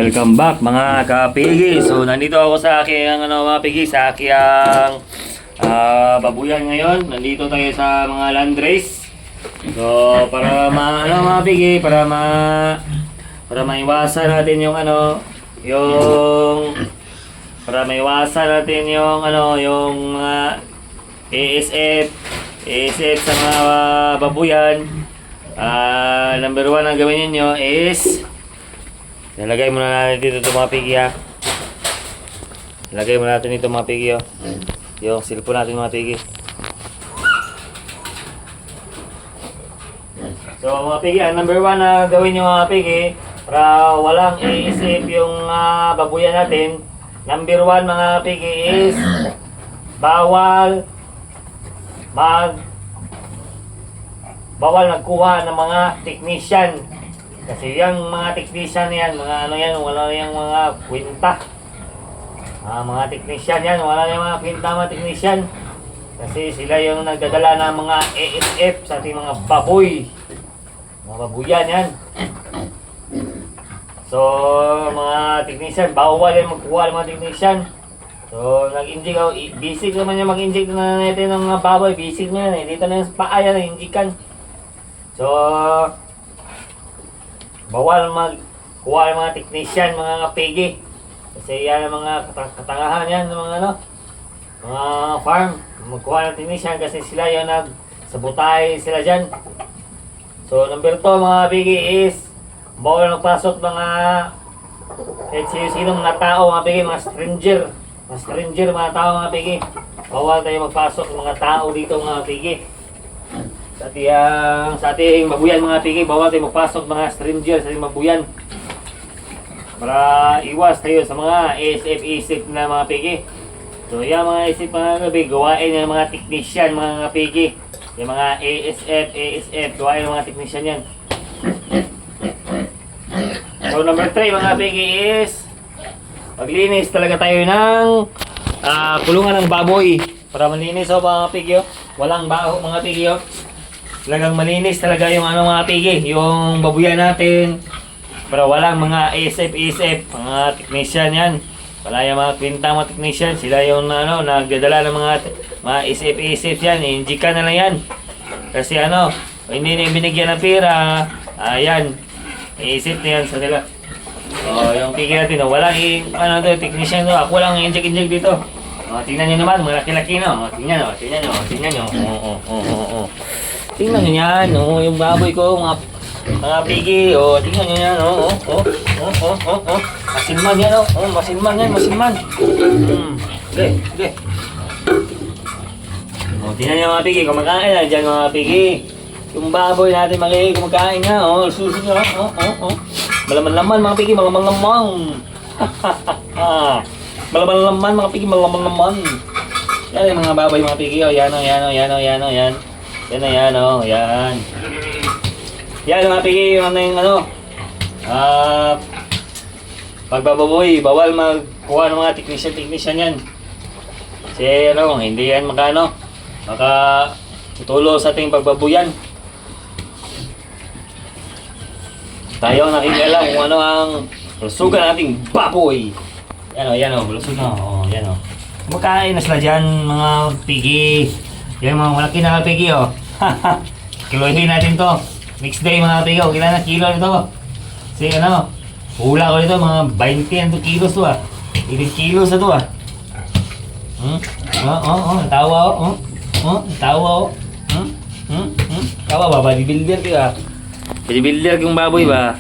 Welcome back mga kapigi. So nandito ako sa aking mga pigi, sa aking babuyan ngayon. Nandito tayo sa mga landrace. So para mga pigi, para maiwasan natin yung para maiwasan natin yung ASF sa mga babuyan. Number 1 na gawin niyo is nilagay muna natin dito itong mga pigi ha. Ilagay muna natin itong mga pigi oh. Yung silpo natin mga pigi. So mga pigi, number 1 na gawin nyo mga pigi para walang iisip yung babuyan natin. Number 1 mga pigi is bawal magkuha ng mga technician. Kasi yung mga technician yan, wala yung mga kwenta. Mga technician yan, wala yung mga kwenta mga technician. Kasi sila yung nagdadala ng mga ASF sa ating mga baboy. Mga babuyan yan. So, mga technician, bawal yung magkuha ng mga technician. So, nag-inject ako. Basic naman yung mag-inject na natin ng mga baboy. Basic na yan eh. Dito na yung paa yan, injikan. So, bawal magkuha ng mga technician, mga kapigi. Kasi yan ang mga katangahan yan, mga farm. Magkuha ng technician kasi sila yung nagsabutay sila dyan. So, number 2 mga kapigi is bawal magpasok mga sinong na tao, mga kapigi, mga stranger. Mga tao, mga kapigi. Bawal tayo magpasok ng mga tao dito, mga kapigi. Sa ating babuyan mga pigi, bawal tayo magpasok mga stranger sa ating babuyan para iwas tayo sa mga ASF na mga pigi. So yung mga ASF mga pigi, gawain ng mga technician mga pigi. Yung mga ASF, gawain ng mga technician yan. So number 3 mga pigi is paglinis talaga tayo ng kulungan ng baboy para malinis mga pigi. Walang baho mga pigi. Talagang malinis talaga yung mga pigi, yung babuyan natin. Para walang mga ASF, mga technician yan. Wala yung mga kwenta mga technician, sila yung nagdadala ng mga ASF yan, injikan na lang yan. Kasi hindi na binigyan ng pera, ayan, ASF na yan sa nila. So, yung pigi natin, walang technician, ako lang inject dito. Tingnan nyo naman, malaki-laki no. Tingnan nyo. Tingnan nyo yan, yung baboy ko, mga pigi, tingnan nyo yan, masinman yan, masinman. Okay. Tingnan nyo mga pigi, kumakain na dyan mga pigi. Yung baboy natin kumakain nga, susunod nyo, malaman-laman mga pigi, malaman-laman. Malaman-laman mga pigi, malaman-laman. Yan yung mga baboy mga pigi, yan. Yan na yan, yan. Yan mga pigi, pagbababoy, bawal magkuha ng mga technician yan. Kasi hindi yan makatulo sa ating pagbabuyan. Tayo nakikialam kung ano ang lusugan nating baboy. Yan lusog na, yan kumakain na sila dyan mga pigi. Yan mga malaki na pigi kilohin natin to. Next day mga pigi, kailan na kilo nito. Kasi hula ko nito mga 20 to kilos to 80 kilos na to tawa tawa ba, bodybuilder ka bodybuilder yung baboy ba.